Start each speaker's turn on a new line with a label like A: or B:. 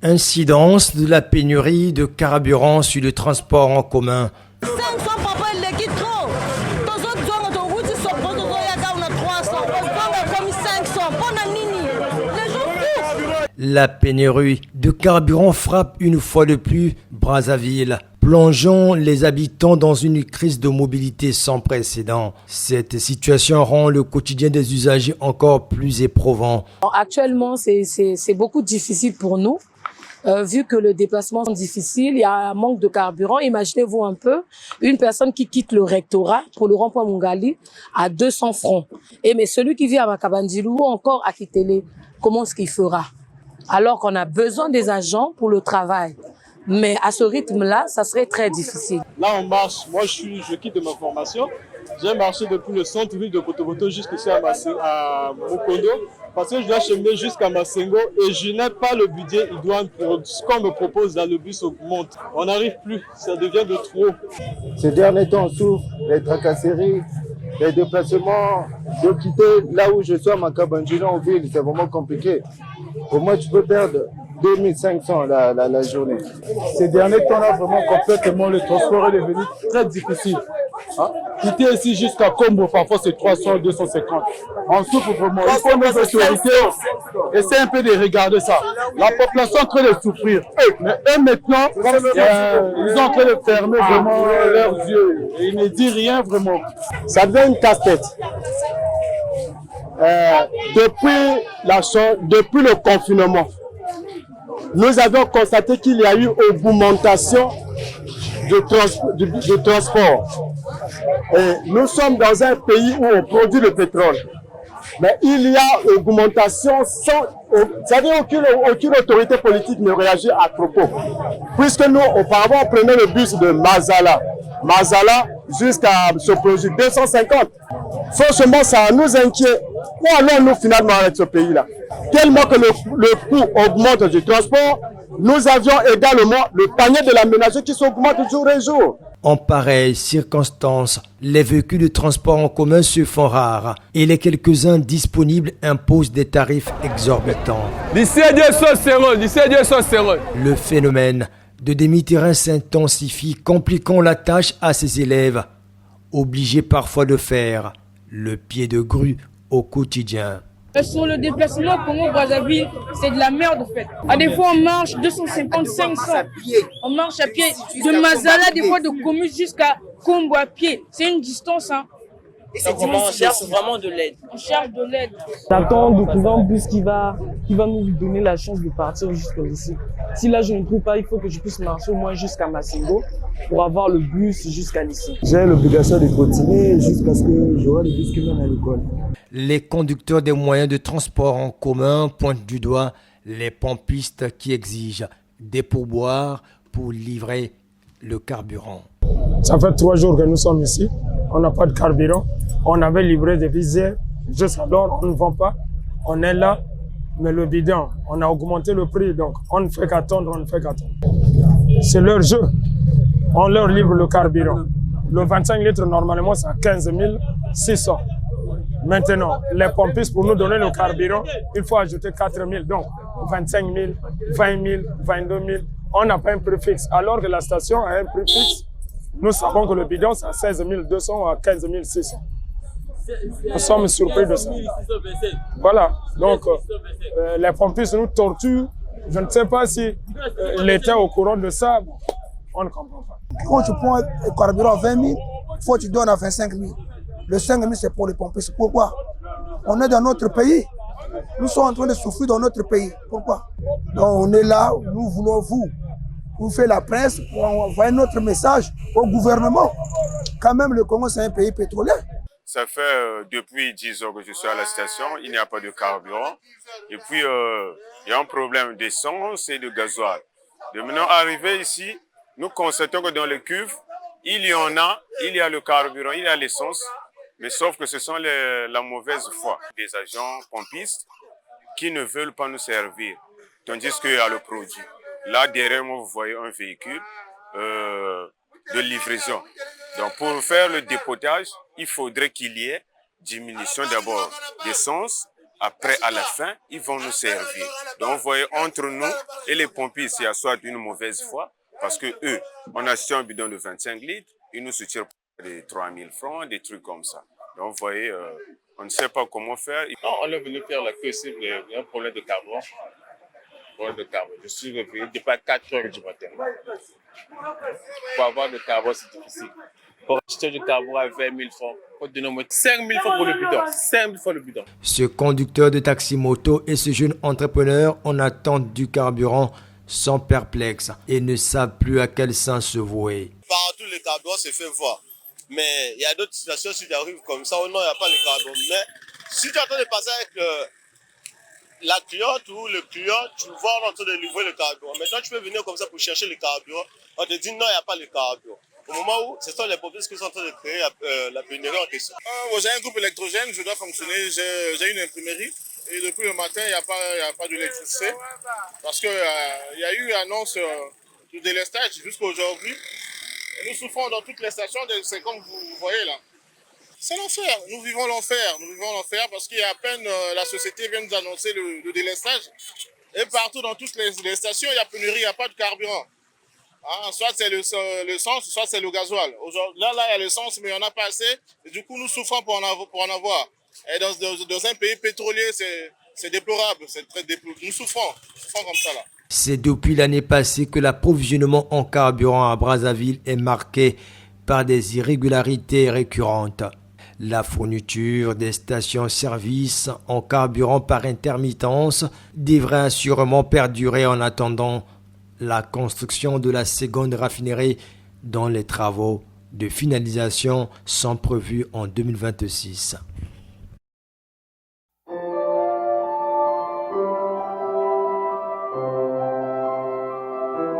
A: Incidence de la pénurie de carburant sur le transport en commun. La pénurie de carburant frappe une fois de plus Brazzaville, plongeant les habitants dans une crise de mobilité sans précédent. Cette situation rend le quotidien des usagers encore plus éprouvant.
B: Actuellement, c'est beaucoup difficile pour nous. Vu que le déplacement est difficile, il y a un manque de carburant. Imaginez-vous un peu, une personne qui quitte le rectorat pour le rond-point Mungali à 200 francs. Mais celui qui vit à Makabandilou ou encore à Kitele, comment est-ce qu'il fera? Alors qu'on a besoin des agents pour le travail. Mais à ce rythme-là, ça serait très difficile.
C: Là, on marche. Moi, je quitte de ma formation. J'ai marché depuis le centre-ville de Kotoboto jusqu'ici à Mukondo parce que je dois cheminer jusqu'à Massengo et je n'ai pas le budget idoine pour ce qu'on me propose là, le bus augmente. On n'arrive plus, ça devient de trop.
D: Ces derniers temps, on souffre les tracasseries, les déplacements, de quitter là où je suis à Makabandjila en ville, c'est vraiment compliqué. Pour moi, tu peux perdre 2500 la journée.
C: Ces derniers temps-là, vraiment complètement, le transport est devenu très difficile. Quitter ici jusqu'à Combo, parfois c'est 300, 250. On souffre vraiment. Il faut nos autorités essayer un peu de regarder ça. La population est en train de souffrir. Mais eux maintenant, ils sont en train de fermer vraiment leurs yeux. Et ils ne disent rien vraiment.
D: Ça devient une casse-tête. Depuis le confinement, nous avons constaté qu'il y a eu augmentation de transport. Et nous sommes dans un pays où on produit le pétrole. Mais il y a augmentation c'est-à-dire aucune autorité politique ne réagit à propos. Puisque nous, auparavant, on prenait le bus de Mazala jusqu'à ce projet 250. Franchement, ça nous inquiète. Où allons-nous finalement avec ce pays-là? Tellement que le coût augmente du transport, nous avions également le panier de la ménager qui s'augmente de jour en jour.
A: En pareilles circonstances, les véhicules de transport en commun se font rares et les quelques-uns disponibles imposent des tarifs exorbitants. Le phénomène de demi-terrain s'intensifie, compliquant la tâche à ses élèves, obligés parfois de faire le pied de grue au quotidien.
E: Sur le déplacement Congo-Brazzaville, c'est de la merde en fait. Des fois on marche 250, 500. On marche à pied. De Mazala, des fois de Comus jusqu'à Combo à pied. C'est une distance.
F: Donc on cherche vraiment de l'aide.
E: On cherche de l'aide.
G: J'attends de trouver un bus qui va nous donner la chance de partir jusqu'ici. Si là je ne trouve pas, il faut que je puisse marcher au moins jusqu'à Massengo pour avoir le bus jusqu'à ici.
D: J'ai l'obligation de continuer jusqu'à ce que j'aurai le bus qui mène à l'école.
A: Les conducteurs des moyens de transport en commun pointent du doigt les pompistes qui exigent des pourboires pour livrer le carburant.
H: Ça fait 3 jours que nous sommes ici. On n'a pas de carburant. On avait livré des visières. Jusqu'alors, on ne vend pas. On est là. Mais le bidon, on a augmenté le prix. Donc, on ne fait qu'attendre, C'est leur jeu. On leur livre le carburant. Le 25 litres, normalement, c'est à 15 600. Maintenant, les pompistes, pour nous donner le carburant, il faut ajouter 4 000. Donc, 25 000, 20 000, 22 000. On n'a pas un prix fixe. Alors que la station a un prix fixe. Nous savons que le bidon, c'est à 16 200 ou à 15 600. Nous sommes surpris de ça. Voilà. Donc, les pompistes nous torturent. Je ne sais pas si l'État est au courant de ça. On ne comprend pas.
I: Quand tu prends le carburant à 20 000, il faut que tu donnes à 25 000. Le 5 000, c'est pour les pompistes. Pourquoi? On est dans notre pays. Nous sommes en train de souffrir dans notre pays. Pourquoi? Donc, on est là, nous voulons vous faites la presse pour envoyer notre message au gouvernement. Quand même, le Congo, c'est un pays pétrolier.
J: Ça fait depuis 10 ans que je suis à la station, il n'y a pas de carburant. Et puis, il y a un problème d'essence et de gasoil. De maintenant arrivé ici, nous constatons que dans les cuves, il y a le carburant, il y a l'essence, mais sauf que ce sont la mauvaise foi des agents pompistes qui ne veulent pas nous servir, tandis qu'il y a le produit. Là, derrière moi, vous voyez un véhicule de livraison. Donc, pour faire le dépotage, il faudrait qu'il y ait diminution d'abord d'essence après, à la fin, ils vont nous servir. Donc, vous voyez, entre nous et les pompiers, il y a soit une mauvaise foi, parce que eux, on a acheté un bidon de 25 litres, ils nous soutiennent des 3000 francs, des trucs comme ça. Donc, vous voyez, on ne sait pas comment faire.
K: Non, on est venu faire la queue, il y a un problème de carburant. Je suis réveillé depuis 4 heures du matin. Pour avoir du carburant, c'est difficile. Pour acheter du carburant à 20 000 francs, il faut donner au moins 5 000 francs pour le bidon. 5 000 francs le bidon.
A: Ce conducteur de taxi-moto et ce jeune entrepreneur en attente du carburant sont perplexes et ne savent plus à quel sens se vouer.
L: Partout, le carburant se fait voir. Mais il y a d'autres situations, si tu arrives comme ça, oh non, il n'y a pas le carburant. Mais si tu es en train de passer avec la cliente ou le client, tu vois on est en train de livrer le carburant. Maintenant, tu peux venir comme ça pour chercher le carburant. On te dit non, il n'y a pas le carburant. Au moment où ce sont les pompiers qui sont en train de créer la pénurie en question.
M: J'ai un groupe électrogène, je dois fonctionner. J'ai une imprimerie. Et depuis le matin, il n'y a pas d'électricité. Parce qu'il y a eu annonce de délestage jusqu'à aujourd'hui. Nous souffrons dans toutes les stations, c'est comme vous voyez là. C'est l'enfer, nous vivons l'enfer parce qu'il y a à peine la société vient nous annoncer le délestage. Et partout dans toutes les stations, il y a pénurie, il n'y a pas de carburant. Hein, soit c'est l'essence, soit c'est le gasoil. Là, il y a l'essence, mais il n'y en a pas assez. Et du coup, nous souffrons pour en avoir. Et dans un pays pétrolier, c'est déplorable, c'est très déplorable. Nous souffrons comme ça là.
A: C'est depuis l'année passée que l'approvisionnement en carburant à Brazzaville est marqué par des irrégularités récurrentes. La fourniture des stations-service en carburant par intermittence devrait sûrement perdurer en attendant la construction de la seconde raffinerie dont les travaux de finalisation sont prévus en 2026.